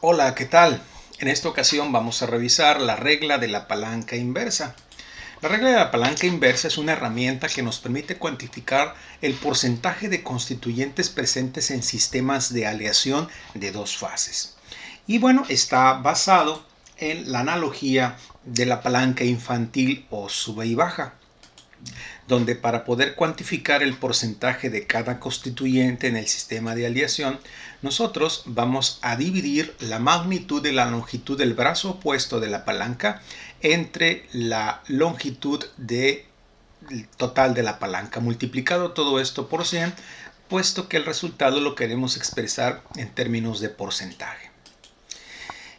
Hola, ¿qué tal? En esta ocasión vamos a revisar la regla de la palanca inversa. La regla de la palanca inversa es una herramienta que nos permite cuantificar el porcentaje de constituyentes presentes en sistemas de aleación de dos fases. Y bueno, está basado en la analogía de la palanca infantil o sube y baja, donde para poder cuantificar el porcentaje de cada constituyente en el sistema de aleación, nosotros vamos a dividir la magnitud de la longitud del brazo opuesto de la palanca entre la longitud total de la palanca, multiplicado todo esto por 100, puesto que el resultado lo queremos expresar en términos de porcentaje.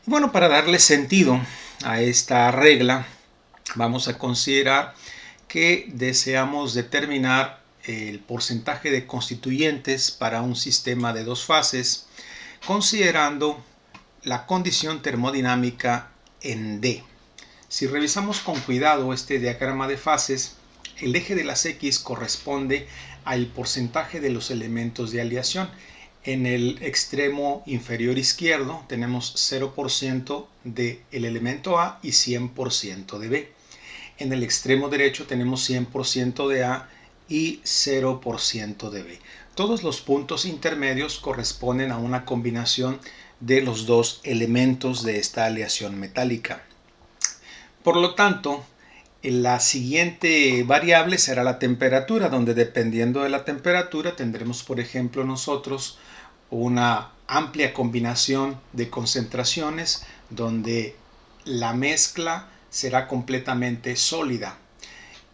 Y bueno, para darle sentido a esta regla, vamos a considerar que deseamos determinar el porcentaje de constituyentes para un sistema de dos fases, considerando la condición termodinámica en D. Si revisamos con cuidado este diagrama de fases, el eje de las X corresponde al porcentaje de los elementos de aleación. En el extremo inferior izquierdo tenemos 0% del elemento A y 100% de B. En el extremo derecho tenemos 100% de A y 0% de B. Todos los puntos intermedios corresponden a una combinación de los dos elementos de esta aleación metálica. Por lo tanto, la siguiente variable será la temperatura, donde dependiendo de la temperatura tendremos, por ejemplo, nosotros una amplia combinación de concentraciones donde la mezcla será completamente sólida.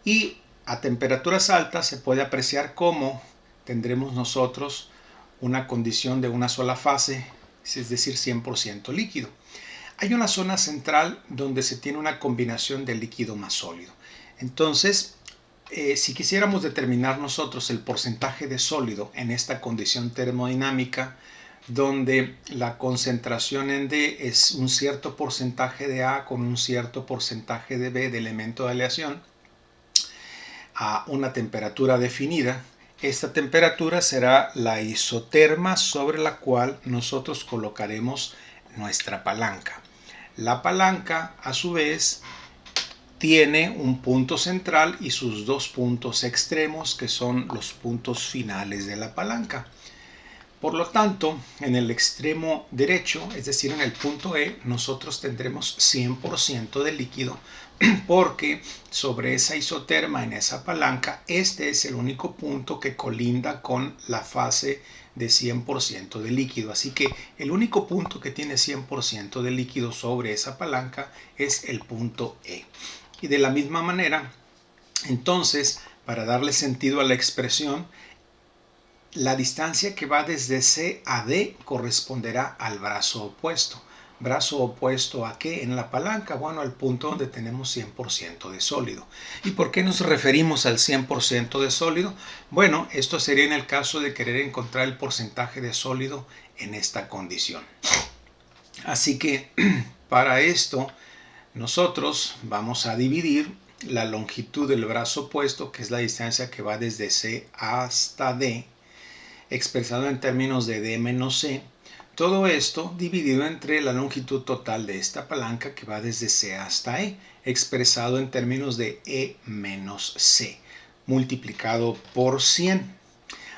Y a temperaturas altas se puede apreciar cómo tendremos nosotros una condición de una sola fase, es decir, 100% líquido. Hay una zona central donde se tiene una combinación de líquido más sólido. Entonces, si quisiéramos determinar nosotros el porcentaje de sólido en esta condición termodinámica, donde la concentración en D es un cierto porcentaje de A con un cierto porcentaje de B de elemento de aleación, a una temperatura definida, esta temperatura será la isoterma sobre la cual nosotros colocaremos nuestra palanca. La palanca, a su vez, tiene un punto central y sus dos puntos extremos, que son los puntos finales de la palanca. Por lo tanto, en el extremo derecho, es decir, en el punto E, nosotros tendremos 100% de líquido, porque sobre esa isoterma, en esa palanca, este es el único punto que colinda con la fase de 100% de líquido. Así que el único punto que tiene 100% de líquido sobre esa palanca es el punto E. Y de la misma manera, entonces, para darle sentido a la expresión, la distancia que va desde C a D corresponderá al brazo opuesto. ¿Brazo opuesto a qué en la palanca? Bueno, al punto donde tenemos 100% de sólido. ¿Y por qué nos referimos al 100% de sólido? Bueno, esto sería en el caso de querer encontrar el porcentaje de sólido en esta condición. Así que para esto nosotros vamos a dividir la longitud del brazo opuesto, que es la distancia que va desde C hasta D, expresado en términos de D menos C, todo esto dividido entre la longitud total de esta palanca que va desde C hasta E, expresado en términos de E menos C, multiplicado por 100.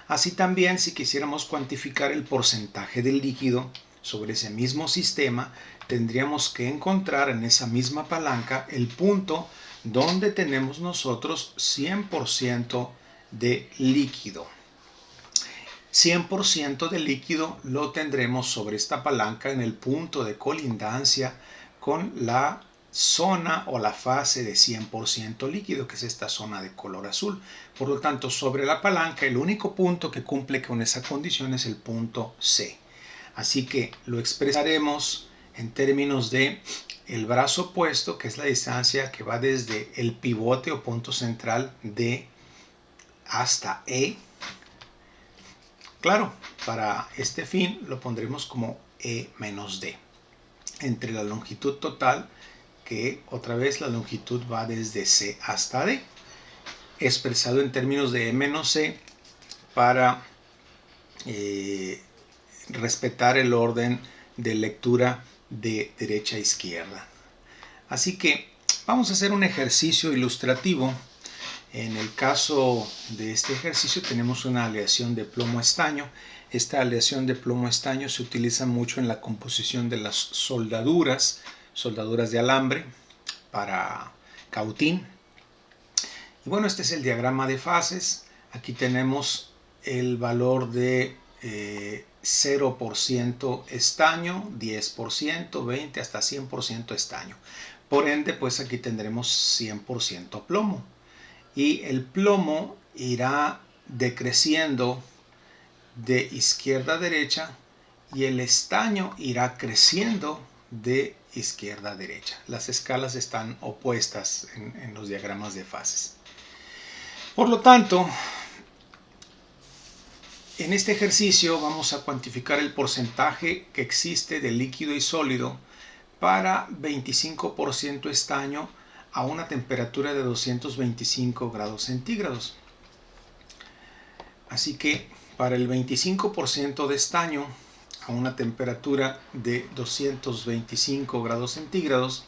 Así también, si quisiéramos cuantificar el porcentaje del líquido sobre ese mismo sistema, tendríamos que encontrar en esa misma palanca el punto donde tenemos nosotros 100% de líquido. 100% de líquido lo tendremos sobre esta palanca en el punto de colindancia con la zona o la fase de 100% líquido, que es esta zona de color azul. Por lo tanto, sobre la palanca el único punto que cumple con esa condición es el punto C. Así que lo expresaremos en términos de el brazo opuesto, que es la distancia que va desde el pivote o punto central D hasta E. Claro, para este fin lo pondremos como E menos D, entre la longitud total, que otra vez la longitud va desde C hasta D, expresado en términos de E menos C para respetar el orden de lectura de derecha a izquierda. Así que vamos a hacer un ejercicio ilustrativo. En el caso de este ejercicio tenemos una aleación de plomo-estaño. Esta aleación de plomo-estaño se utiliza mucho en la composición de las soldaduras de alambre para cautín. Y bueno, este es el diagrama de fases. Aquí tenemos el valor de 0% estaño, 10%, 20% hasta 100% estaño. Por ende, pues aquí tendremos 100% plomo. Y el plomo irá decreciendo de izquierda a derecha y el estaño irá creciendo de izquierda a derecha. Las escalas están opuestas en los diagramas de fases. Por lo tanto, en este ejercicio vamos a cuantificar el porcentaje que existe de líquido y sólido para 25% estaño a una temperatura de 225 grados centígrados. Así que para el 25% de estaño a una temperatura de 225 grados centígrados,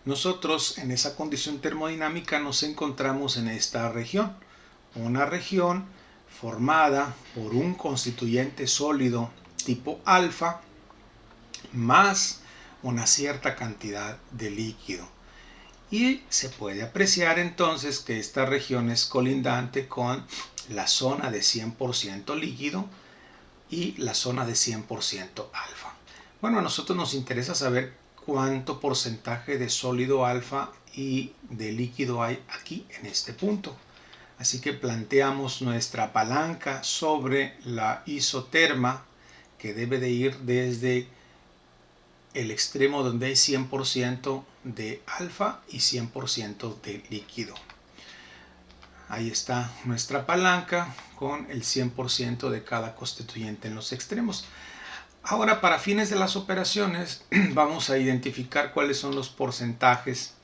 nosotros en esa condición termodinámica nos encontramos en esta región, una región formada por un constituyente sólido tipo alfa más una cierta cantidad de líquido. Y se puede apreciar entonces que esta región es colindante con la zona de 100% líquido y la zona de 100% alfa. Bueno, a nosotros nos interesa saber cuánto porcentaje de sólido alfa y de líquido hay aquí en este punto. Así que planteamos nuestra palanca sobre la isoterma que debe de ir desde el extremo donde hay 100% de alfa y 100% de líquido. Ahí está nuestra palanca con el 100% de cada constituyente en los extremos. Ahora, para fines de las operaciones, vamos a identificar cuáles son los porcentajes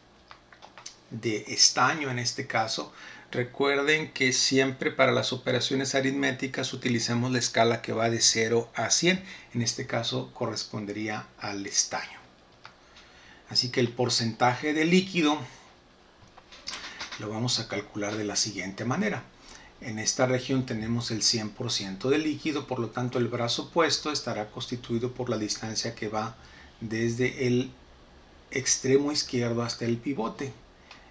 de estaño en este caso. Recuerden que siempre para las operaciones aritméticas utilizamos la escala que va de 0 a 100. En este caso correspondería al estaño. Así que el porcentaje de líquido lo vamos a calcular de la siguiente manera. En esta región tenemos el 100% de líquido, por lo tanto el brazo opuesto estará constituido por la distancia que va desde el extremo izquierdo hasta el pivote,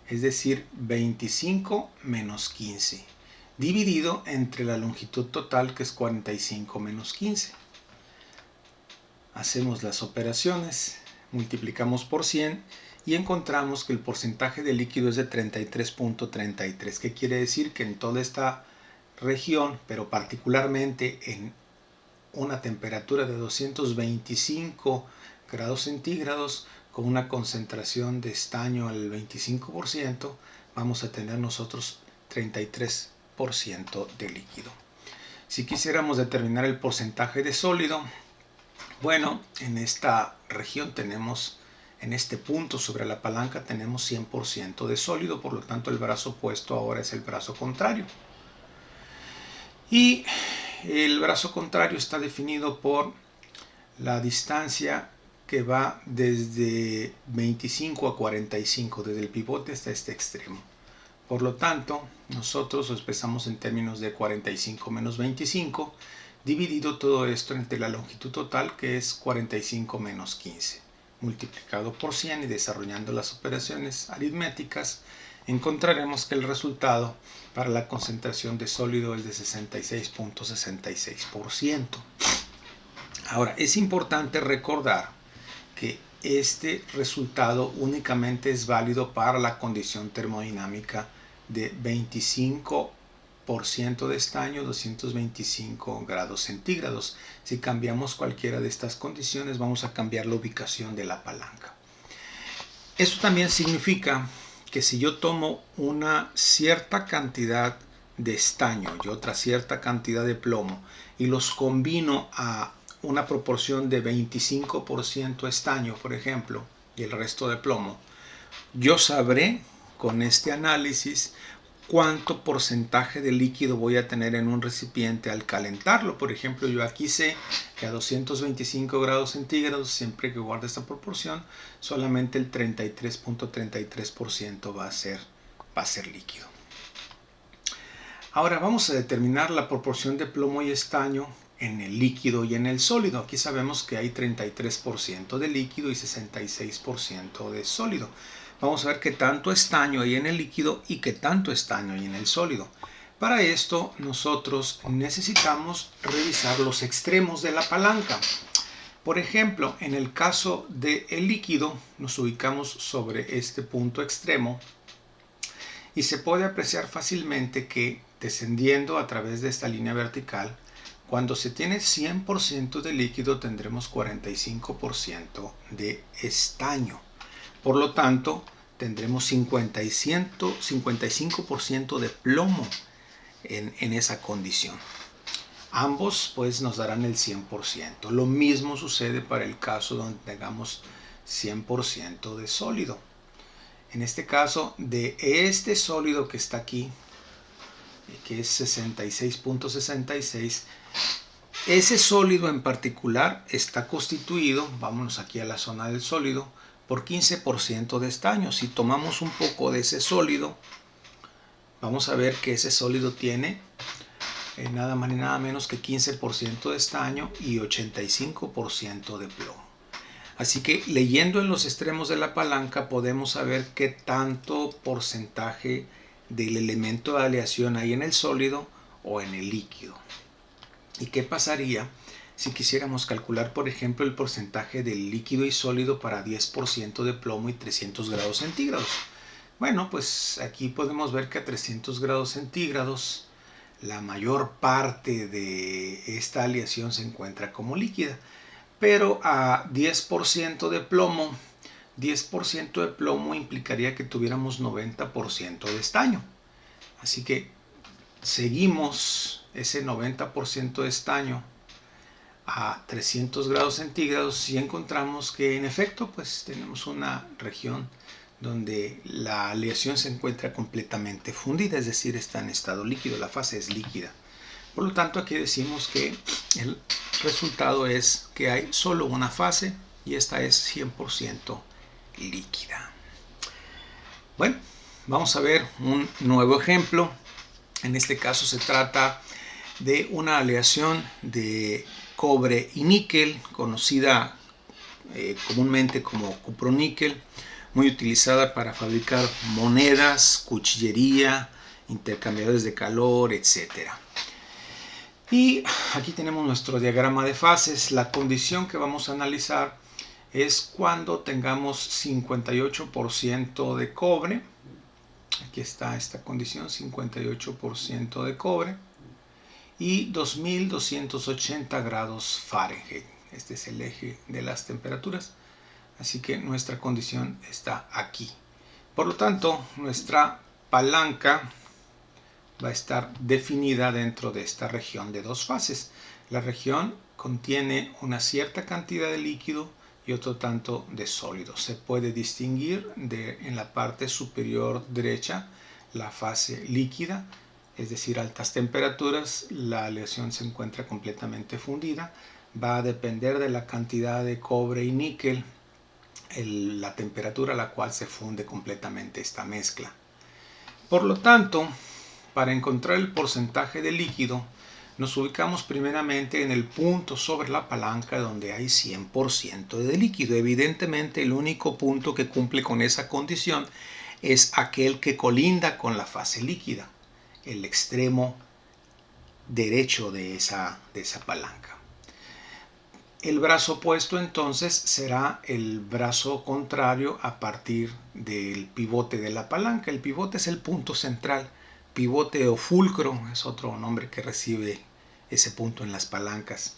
es decir, 25 menos 15, dividido entre la longitud total, que es 45 menos 15. Hacemos las operaciones, multiplicamos por 100 y encontramos que el porcentaje de líquido es de 33.33. ¿Qué quiere decir? Que en toda esta región, pero particularmente en una temperatura de 225 grados centígrados, con una concentración de estaño al 25%, vamos a tener nosotros 33% de líquido. Si quisiéramos determinar el porcentaje de sólido, bueno, en esta región tenemos, en este punto sobre la palanca tenemos 100% de sólido, por lo tanto el brazo opuesto ahora es el brazo contrario. Y el brazo contrario está definido por la distancia que va desde 25 a 45, desde el pivote hasta este extremo. Por lo tanto, nosotros lo expresamos en términos de 45 menos 25, dividido todo esto entre la longitud total, que es 45 menos 15, multiplicado por 100 y desarrollando las operaciones aritméticas, encontraremos que el resultado para la concentración de sólido es de 66.66%. Ahora, es importante recordar que este resultado únicamente es válido para la condición termodinámica de 25% de estaño, 225 grados centígrados. Si cambiamos cualquiera de estas condiciones, vamos a cambiar la ubicación de la palanca. Esto también significa que si yo tomo una cierta cantidad de estaño y otra cierta cantidad de plomo y los combino a una proporción de 25% estaño, por ejemplo, y el resto de plomo, yo sabré con este análisis cuánto porcentaje de líquido voy a tener en un recipiente al calentarlo. Por ejemplo, yo aquí sé que a 225 grados centígrados, siempre que guarde esta proporción, solamente el 33.33% va a ser líquido. Ahora vamos a determinar la proporción de plomo y estaño en el líquido y en el sólido. Aquí sabemos que hay 33% de líquido y 66% de sólido. Vamos a ver qué tanto estaño hay en el líquido y qué tanto estaño hay en el sólido. Para esto nosotros necesitamos revisar los extremos de la palanca. Por ejemplo, en el caso del líquido nos ubicamos sobre este punto extremo y se puede apreciar fácilmente que descendiendo a través de esta línea vertical, cuando se tiene 100% de líquido tendremos 45% de estaño. Por lo tanto, tendremos 55% de plomo en esa condición. Ambos pues nos darán el 100%. Lo mismo sucede para el caso donde tengamos 100% de sólido. En este caso, de este sólido que está aquí, que es 66.66, ese sólido en particular está constituido, vámonos aquí a la zona del sólido, por 15% de estaño. Si tomamos un poco de ese sólido, vamos a ver que ese sólido tiene nada más ni nada menos que 15% de estaño y 85% de plomo. Así que leyendo en los extremos de la palanca podemos saber qué tanto porcentaje del elemento de aleación hay en el sólido o en el líquido. ¿Y qué pasaría si quisiéramos calcular, por ejemplo, el porcentaje del líquido y sólido para 10% de plomo y 300 grados centígrados? Bueno, pues aquí podemos ver que a 300 grados centígrados la mayor parte de esta aleación se encuentra como líquida. Pero a 10% de plomo, 10% de plomo implicaría que tuviéramos 90% de estaño. Así que seguimos ese 90% de estaño a 300 grados centígrados y encontramos que en efecto pues tenemos una región donde la aleación se encuentra completamente fundida, es decir, está en estado líquido, la fase es líquida. Por lo tanto, aquí decimos que el resultado es que hay solo una fase y esta es 100% líquida. Bueno, vamos a ver un nuevo ejemplo. En este caso se trata de una aleación de cobre y níquel, conocida comúnmente como cuproníquel, muy utilizada para fabricar monedas, cuchillería, intercambiadores de calor, etcétera. Y aquí tenemos nuestro diagrama de fases. La condición que vamos a analizar es cuando tengamos 58% de cobre. Aquí está esta condición, 58% de cobre. Y 2280 grados Fahrenheit. Este es el eje de las temperaturas. Así que nuestra condición está aquí. Por lo tanto, nuestra palanca va a estar definida dentro de esta región de dos fases. La región contiene una cierta cantidad de líquido y otro tanto de sólido. Se puede distinguir en la parte superior derecha la fase líquida, es decir, altas temperaturas, la aleación se encuentra completamente fundida. Va a depender de la cantidad de cobre y níquel, la temperatura a la cual se funde completamente esta mezcla. Por lo tanto, para encontrar el porcentaje de líquido, nos ubicamos primeramente en el punto sobre la palanca donde hay 100% de líquido. Evidentemente, el único punto que cumple con esa condición es aquel que colinda con la fase líquida, el extremo derecho de esa palanca. El brazo opuesto entonces será el brazo contrario a partir del pivote de la palanca. El pivote es el punto central. Pivote o fulcro es otro nombre que recibe ese punto en las palancas.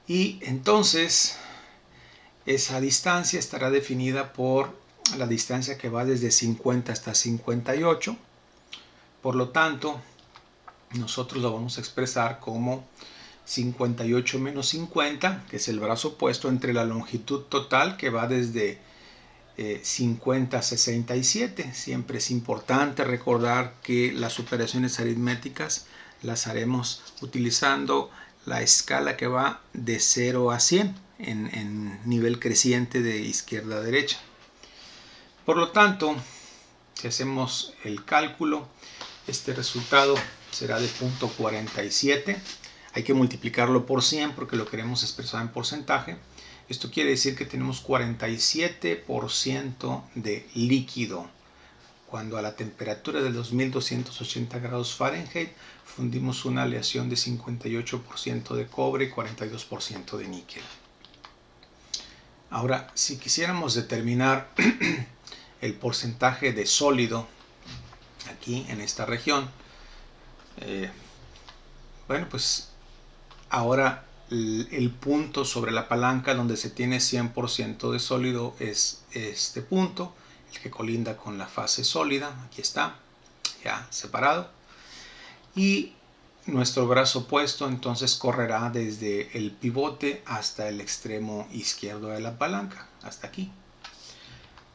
Y entonces esa distancia estará definida por la distancia que va desde 50 hasta 58. Por lo tanto, nosotros lo vamos a expresar como 58 menos 50, que es el brazo opuesto, entre la longitud total que va desde 50 a 67. Siempre es importante recordar que las operaciones aritméticas las haremos utilizando la escala que va de 0 a 100 en nivel creciente de izquierda a derecha. Por lo tanto, si hacemos el cálculo, este resultado será de 0.47. Hay que multiplicarlo por 100 porque lo queremos expresar en porcentaje. Esto quiere decir que tenemos 47% de líquido. Cuando a la temperatura de 2280 grados Fahrenheit fundimos una aleación de 58% de cobre y 42% de níquel. Ahora, si quisiéramos determinar el porcentaje de sólido aquí en esta región, bueno, pues ahora el punto sobre la palanca donde se tiene 100% de sólido es este punto, el que colinda con la fase sólida. Aquí está, ya separado. Y nuestro brazo opuesto entonces correrá desde el pivote hasta el extremo izquierdo de la palanca, hasta aquí.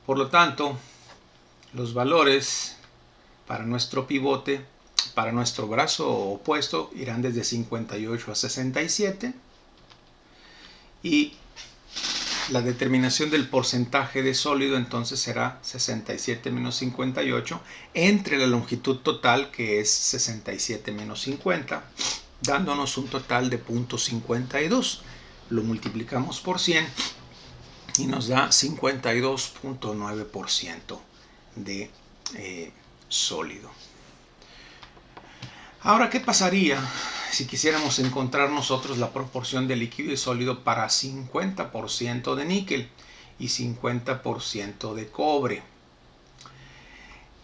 Por lo tanto, los valores para nuestro pivote, para nuestro brazo opuesto, irán desde 58 a 67. Y la determinación del porcentaje de sólido entonces será 67 menos 58 entre la longitud total, que es 67 menos 50, dándonos un total de 0.52. Lo multiplicamos por 100 y nos da 52.9% de sólido. Ahora, ¿qué pasaría si quisiéramos encontrar nosotros la proporción de líquido y sólido para 50% de níquel y 50% de cobre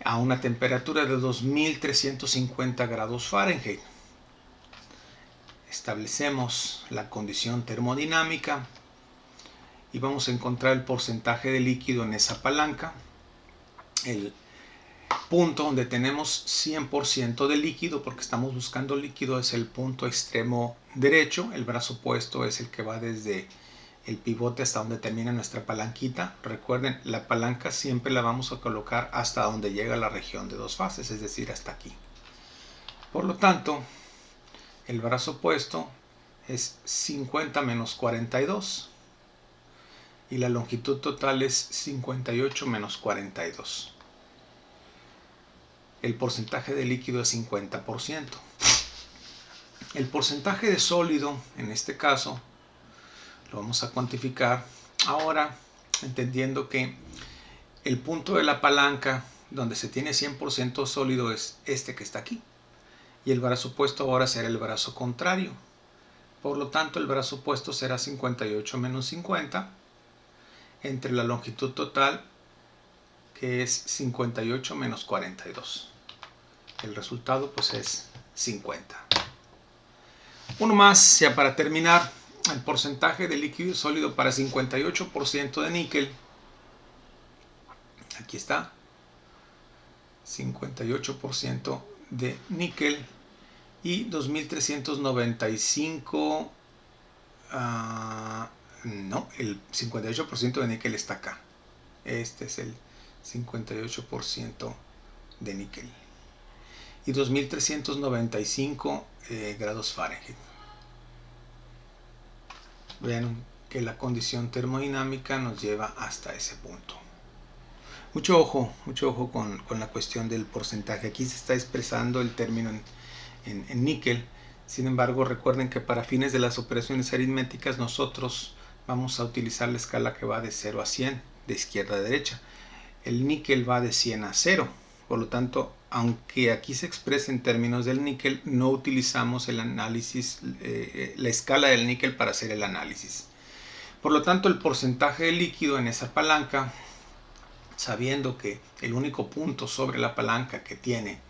a una temperatura de 2350 grados Fahrenheit? Establecemos la condición termodinámica y vamos a encontrar el porcentaje de líquido en esa palanca. El punto donde tenemos 100% de líquido, porque estamos buscando líquido, es el punto extremo derecho. El brazo opuesto es el que va desde el pivote hasta donde termina nuestra palanquita. Recuerden, la palanca siempre la vamos a colocar hasta donde llega la región de dos fases, es decir, hasta aquí. Por lo tanto, el brazo opuesto es 50 menos 42 y la longitud total es 58 menos 42. El porcentaje de líquido es 50%. El porcentaje de sólido, en este caso, lo vamos a cuantificar ahora, entendiendo que el punto de la palanca donde se tiene 100% sólido es este que está aquí. Y el brazo opuesto ahora será el brazo contrario. Por lo tanto, el brazo opuesto será 58 menos 50 entre la longitud total, que es 58 menos 42. El resultado pues es 50. Uno más, ya para terminar, el porcentaje de líquido y sólido para 58% de níquel. Aquí está, 58% de níquel y 2395. No, el 58% de níquel está acá. Este es el 58% de níquel. Y 2395 grados Fahrenheit. Vean que la condición termodinámica nos lleva hasta ese punto. Mucho ojo con la cuestión del porcentaje. Aquí se está expresando el término en níquel. Sin embargo, recuerden que para fines de las operaciones aritméticas nosotros vamos a utilizar la escala que va de 0 a 100, de izquierda a derecha. El níquel va de 100 a 0. Por lo tanto, aunque aquí se expresa en términos del níquel, no utilizamos el análisis, la escala del níquel para hacer el análisis. Por lo tanto, el porcentaje de líquido en esa palanca, sabiendo que el único punto sobre la palanca que tiene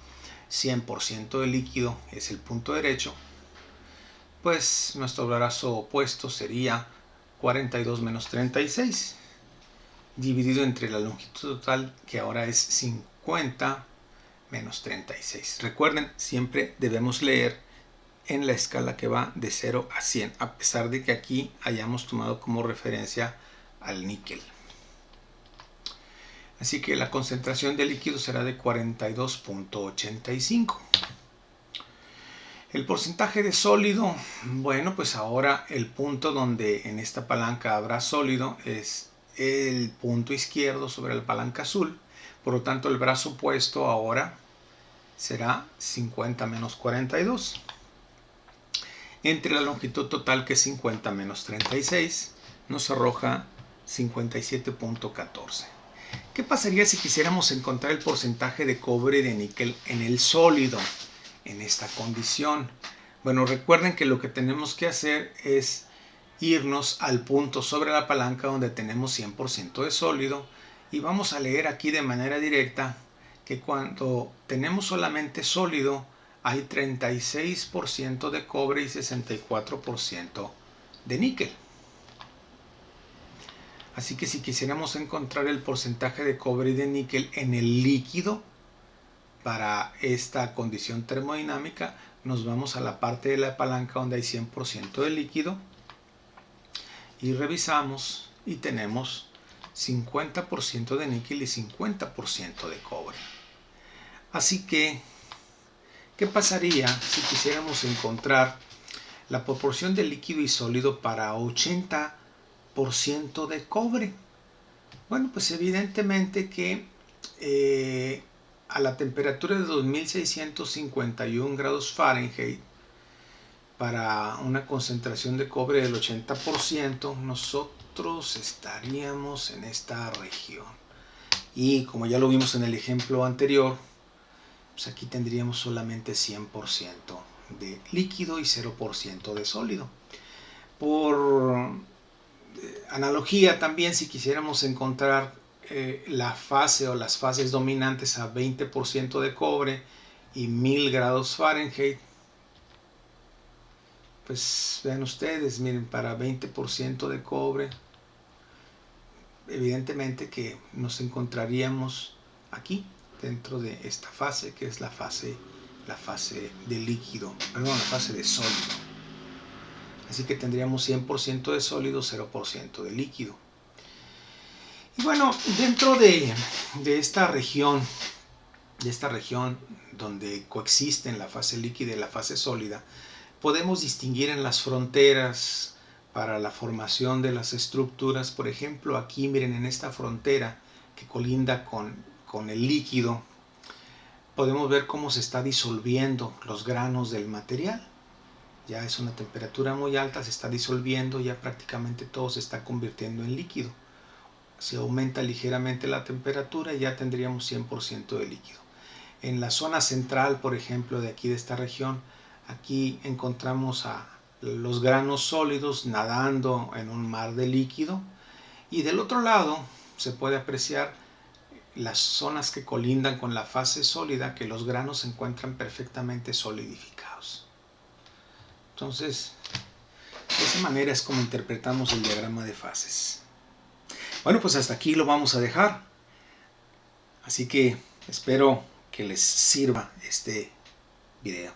100% de líquido es el punto derecho, pues nuestro brazo opuesto sería 42 menos 36, dividido entre la longitud total, que ahora es 50 menos 36. Recuerden, siempre debemos leer en la escala que va de 0 a 100, a pesar de que aquí hayamos tomado como referencia al níquel. Así que la concentración de líquido será de 42.85. El porcentaje de sólido, bueno, pues ahora el punto donde en esta palanca habrá sólido es el punto izquierdo sobre la palanca azul. Por lo tanto, el brazo opuesto ahora será 50 menos 42. Entre la longitud total, que es 50 menos 36, nos arroja 57.14. ¿Qué pasaría si quisiéramos encontrar el porcentaje de cobre y de níquel en el sólido en esta condición? Bueno, recuerden que lo que tenemos que hacer es irnos al punto sobre la palanca donde tenemos 100% de sólido y vamos a leer aquí de manera directa que cuando tenemos solamente sólido hay 36% de cobre y 64% de níquel. Así que si quisiéramos encontrar el porcentaje de cobre y de níquel en el líquido para esta condición termodinámica, nos vamos a la parte de la palanca donde hay 100% de líquido y revisamos y tenemos 50% de níquel y 50% de cobre. Así que, ¿qué pasaría si quisiéramos encontrar la proporción de líquido y sólido para 80% de cobre? Bueno, pues evidentemente que a la temperatura de 2651 grados Fahrenheit, para una concentración de cobre del 80%, nosotros estaríamos en esta región. Y como ya lo vimos en el ejemplo anterior, pues aquí tendríamos solamente 100% de líquido y 0% de sólido. Por analogía también, si quisiéramos encontrar la fase o las fases dominantes a 20% de cobre y 1000 grados Fahrenheit, pues vean ustedes, miren, para 20% de cobre, evidentemente que nos encontraríamos aquí, dentro de esta fase, que es la fase de líquido, perdón, la fase de sólido. Así que tendríamos 100% de sólido, 0% de líquido. Y bueno, dentro de esta región donde coexisten la fase líquida y la fase sólida, podemos distinguir en las fronteras para la formación de las estructuras. Por ejemplo, aquí miren, en esta frontera que colinda con el líquido, podemos ver cómo se está disolviendo los granos del material. Ya es una temperatura muy alta, se está disolviendo, ya prácticamente todo se está convirtiendo en líquido. Si aumenta ligeramente la temperatura, ya tendríamos 100% de líquido. En la zona central, por ejemplo, de aquí de esta región, aquí encontramos a los granos sólidos nadando en un mar de líquido, y del otro lado se puede apreciar las zonas que colindan con la fase sólida, que los granos se encuentran perfectamente solidificados. Entonces, de esa manera es como interpretamos el diagrama de fases. Bueno, pues hasta aquí lo vamos a dejar. Así que espero que les sirva este video.